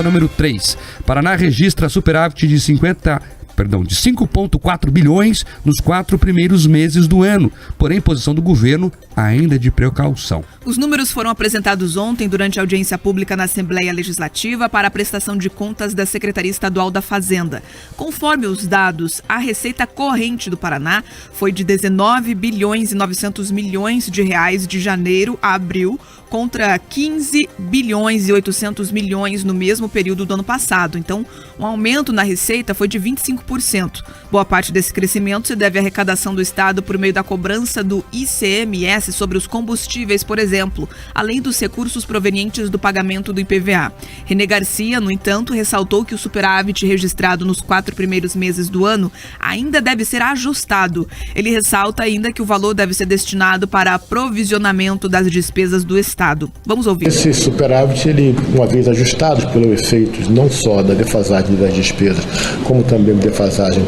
Número 3. Paraná registra superávit de 5,4 bilhões nos 4 primeiros meses do ano, porém posição do governo ainda de precaução. Os números foram apresentados ontem durante a audiência pública na Assembleia Legislativa para a prestação de contas da Secretaria Estadual da Fazenda. Conforme os dados, a receita corrente do Paraná foi de 19 bilhões e 900 milhões de reais de janeiro a abril, contra 15 bilhões e 800 milhões no mesmo período do ano passado. Então, um aumento na receita foi de 25%. Boa parte desse crescimento se deve à arrecadação do Estado por meio da cobrança do ICMS sobre os combustíveis, por exemplo, além dos recursos provenientes do pagamento do IPVA. René Garcia, no entanto, ressaltou que o superávit registrado nos 4 primeiros meses do ano ainda deve ser ajustado. Ele ressalta ainda que o valor deve ser destinado para aprovisionamento das despesas do Estado. Vamos ouvir. Esse superávit, ele, uma vez ajustado pelo efeito não só da defasagem das despesas, como também defasagem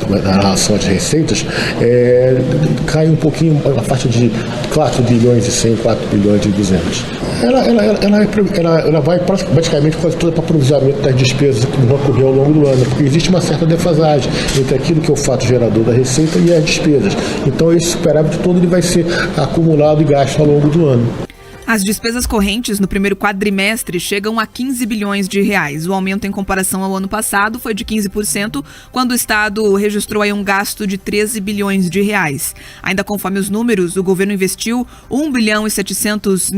na relação às receitas, cai um pouquinho na faixa de 4 bilhões e 100, 4 bilhões e 200. Ela vai praticamente quase toda para aprovisionamento das despesas que vão ocorrer ao longo do ano, porque existe uma certa defasagem entre aquilo que é o fato gerador da receita e as despesas. Então esse superávit todo ele vai ser acumulado e gasto ao longo do ano. As despesas correntes no primeiro quadrimestre chegam a 15 bilhões de reais. O aumento em comparação ao ano passado foi de 15%, quando o Estado registrou aí um gasto de 13 bilhões de reais. Ainda conforme os números, o governo investiu 1 bilhão e 700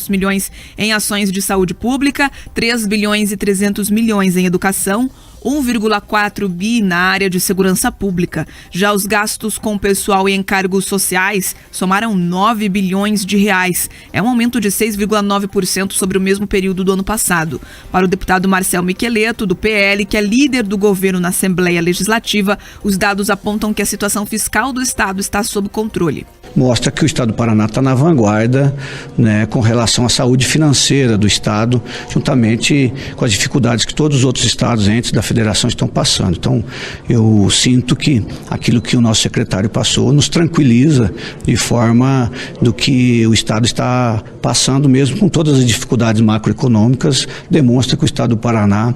milhões em ações de saúde pública, 3 bilhões e 300 milhões em educação, 1,4 bi na área de segurança pública. Já os gastos com pessoal e encargos sociais somaram 9 bilhões de reais. É um aumento de 6,9% sobre o mesmo período do ano passado. Para o deputado Marcel Micheleto, do PL, que é líder do governo na Assembleia Legislativa, os dados apontam que a situação fiscal do Estado está sob controle. Mostra que o Estado do Paraná está na vanguarda, né, com relação à saúde financeira do Estado, juntamente com as dificuldades que todos os outros estados entes da federação estão passando. Então, eu sinto que aquilo que o nosso secretário passou nos tranquiliza de forma do que o Estado está passando, mesmo com todas as dificuldades macroeconômicas, demonstra que o Estado do Paraná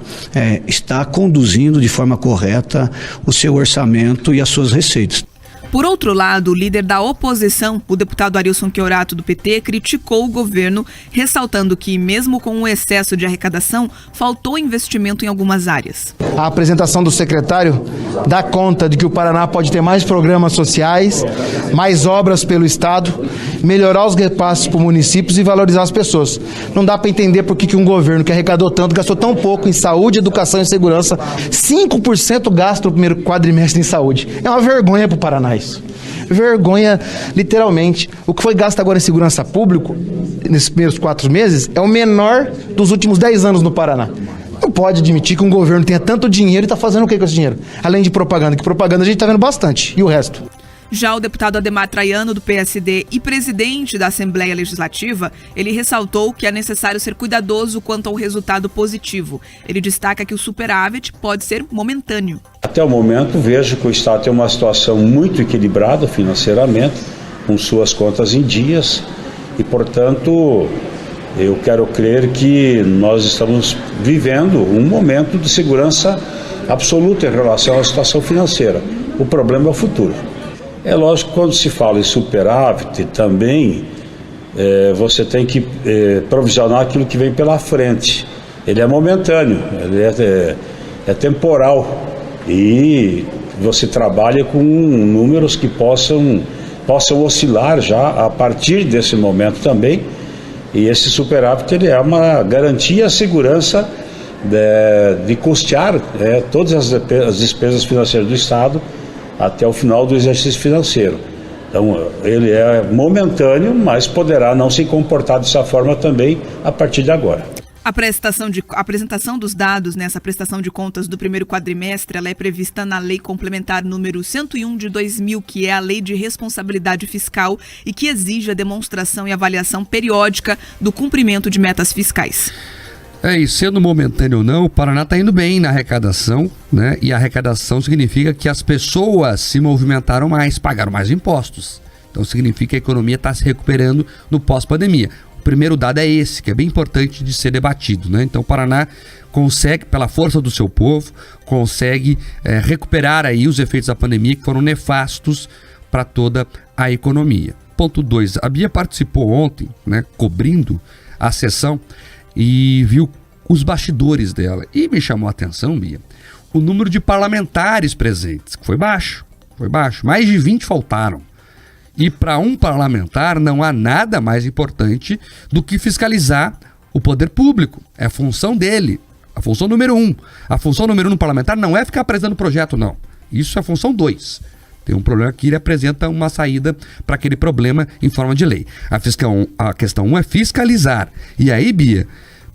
está conduzindo de forma correta o seu orçamento e as suas receitas. Por outro lado, o líder da oposição, o deputado Arilson Chiorato, do PT, criticou o governo, ressaltando que, mesmo com o excesso de arrecadação, faltou investimento em algumas áreas. A apresentação do secretário dá conta de que o Paraná pode ter mais programas sociais, mais obras pelo Estado, melhorar os repasses para os municípios e valorizar as pessoas. Não dá para entender por que um governo que arrecadou tanto, gastou tão pouco em saúde, educação e segurança, 5% gasto no primeiro quadrimestre em saúde. É uma vergonha para o Paraná. Vergonha, literalmente. O que foi gasto agora em segurança pública, nesses primeiros 4 meses, é o menor dos últimos 10 anos no Paraná. Não pode admitir que um governo tenha tanto dinheiro e está fazendo o que com esse dinheiro? Além de propaganda, que propaganda a gente está vendo bastante. E o resto? Já o deputado Ademar Traiano, do PSD e presidente da Assembleia Legislativa, ele ressaltou que é necessário ser cuidadoso quanto ao resultado positivo. Ele destaca que o superávit pode ser momentâneo. Até o momento, vejo que o Estado tem uma situação muito equilibrada financeiramente, com suas contas em dias, e, portanto, eu quero crer que nós estamos vivendo um momento de segurança absoluta em relação à situação financeira. O problema é o futuro. É lógico que quando se fala em superávit também, você tem que provisionar aquilo que vem pela frente. Ele é momentâneo, ele é temporal e você trabalha com números que possam oscilar já a partir desse momento também. E esse superávit ele é uma garantia à segurança de custear todas as despesas financeiras do Estado até o final do exercício financeiro. Então, ele é momentâneo, mas poderá não se comportar dessa forma também a partir de agora. A apresentação dos dados nessa prestação de contas do primeiro quadrimestre, ela é prevista na Lei Complementar número 101 de 2000, que é a Lei de Responsabilidade Fiscal e que exige a demonstração e avaliação periódica do cumprimento de metas fiscais. E sendo momentâneo ou não, o Paraná está indo bem na arrecadação, né? E a arrecadação significa que as pessoas se movimentaram mais, pagaram mais impostos. Então significa que a economia está se recuperando no pós-pandemia. O primeiro dado é esse, que é bem importante de ser debatido, né? Então o Paraná consegue, pela força do seu povo, consegue recuperar aí os efeitos da pandemia que foram nefastos para toda a economia. Ponto 2, a Bia participou ontem, né, cobrindo a sessão e viu os bastidores dela. E me chamou a atenção, Bia, o número de parlamentares presentes, que foi baixo. Mais de 20 faltaram. E para um parlamentar não há nada mais importante do que fiscalizar o poder público. É a função dele. A função número 1. A função número 1 no parlamentar não é ficar apresentando projeto, não. Isso é a função 2. Tem um problema que ele apresenta uma saída para aquele problema em forma de lei. A questão 1 é fiscalizar. E aí, Bia,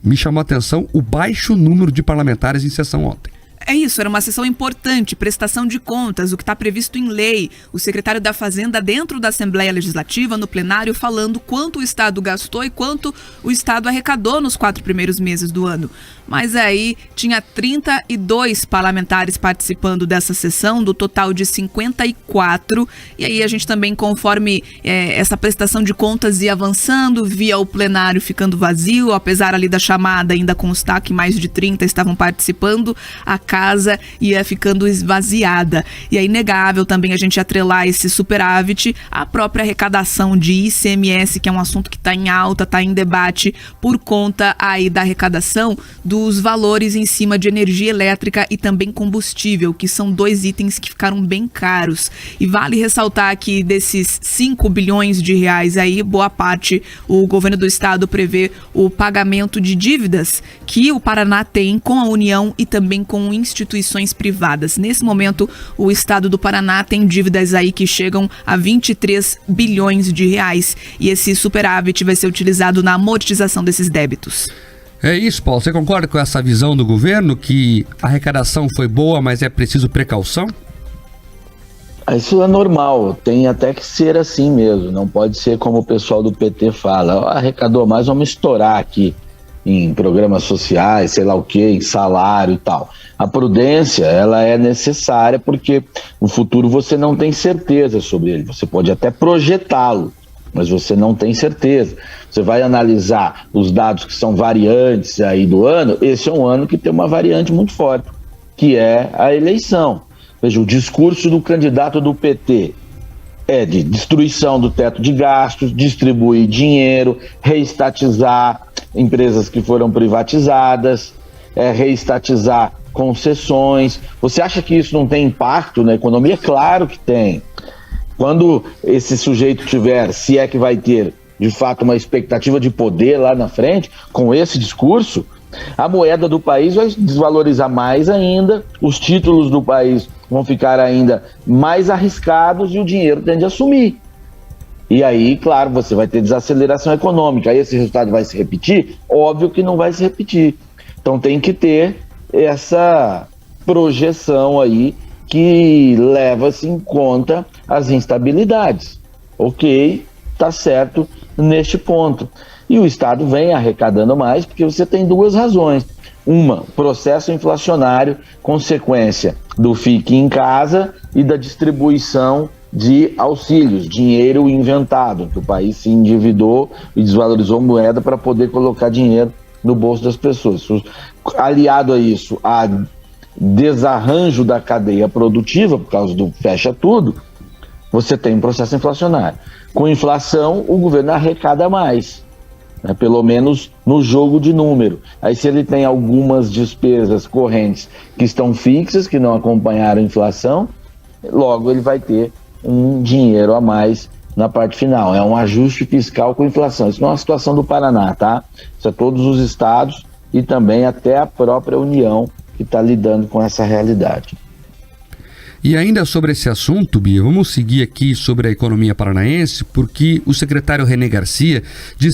me chamou a atenção o baixo número de parlamentares em sessão ontem. É isso, era uma sessão importante, prestação de contas, o que está previsto em lei. O secretário da Fazenda dentro da Assembleia Legislativa, no plenário, falando quanto o Estado gastou e quanto o Estado arrecadou nos 4 primeiros meses do ano. Mas aí tinha 32 parlamentares participando dessa sessão, do total de 54. E aí a gente também, conforme essa prestação de contas ia avançando, via o plenário ficando vazio, apesar ali da chamada ainda constar que mais de 30 estavam participando, a casa ia ficando esvaziada. E é inegável também a gente atrelar esse superávit à própria arrecadação de ICMS, que é um assunto que está em alta, está em debate por conta aí da arrecadação dos valores em cima de energia elétrica e também combustível, que são 2 itens que ficaram bem caros. E vale ressaltar que desses 5 bilhões de reais aí, boa parte o governo do estado prevê o pagamento de dívidas que o Paraná tem com a União e também com instituições privadas. Nesse momento, o estado do Paraná tem dívidas aí que chegam a 23 bilhões de reais e esse superávit vai ser utilizado na amortização desses débitos. É isso, Paulo. Você concorda com essa visão do governo que a arrecadação foi boa, mas é preciso precaução? Isso é normal, tem até que ser assim mesmo, não pode ser como o pessoal do PT fala, arrecadou mais, vamos estourar aqui em programas sociais, sei lá o que, em salário e tal. A prudência, ela é necessária porque o futuro você não tem certeza sobre ele, você pode até projetá-lo, mas você não tem certeza. Você vai analisar os dados que são variantes aí do ano, esse é um ano que tem uma variante muito forte, que é a eleição. Veja, o discurso do candidato do PT é de destruição do teto de gastos, distribuir dinheiro, reestatizar empresas que foram privatizadas, reestatizar concessões. Você acha que isso não tem impacto na economia? Claro que tem. Quando esse sujeito tiver, se é que vai ter, de fato, uma expectativa de poder lá na frente, com esse discurso, a moeda do país vai desvalorizar mais ainda, os títulos do país vão ficar ainda mais arriscados e o dinheiro tende a sumir. E aí, claro, você vai ter desaceleração econômica. Aí esse resultado vai se repetir? Óbvio que não vai se repetir. Então tem que ter essa projeção aí que leva-se em conta as instabilidades. Ok, tá certo neste ponto. E o Estado vem arrecadando mais porque você tem 2 razões. Uma, processo inflacionário, consequência do fique em casa e da distribuição de auxílios, dinheiro inventado, que o país se endividou e desvalorizou moeda para poder colocar dinheiro no bolso das pessoas. Aliado a isso, a desarranjo da cadeia produtiva, por causa do fecha tudo, você tem um processo inflacionário. Com inflação, o governo arrecada mais, né? Pelo menos no jogo de número. Aí se ele tem algumas despesas correntes que estão fixas, que não acompanharam a inflação, logo ele vai ter um dinheiro a mais na parte final. É um ajuste fiscal com inflação. Isso não é uma situação do Paraná, tá? Isso é todos os estados e também até a própria União que está lidando com essa realidade. E ainda sobre esse assunto, Bia, vamos seguir aqui sobre a economia paranaense, porque o secretário René Garcia disse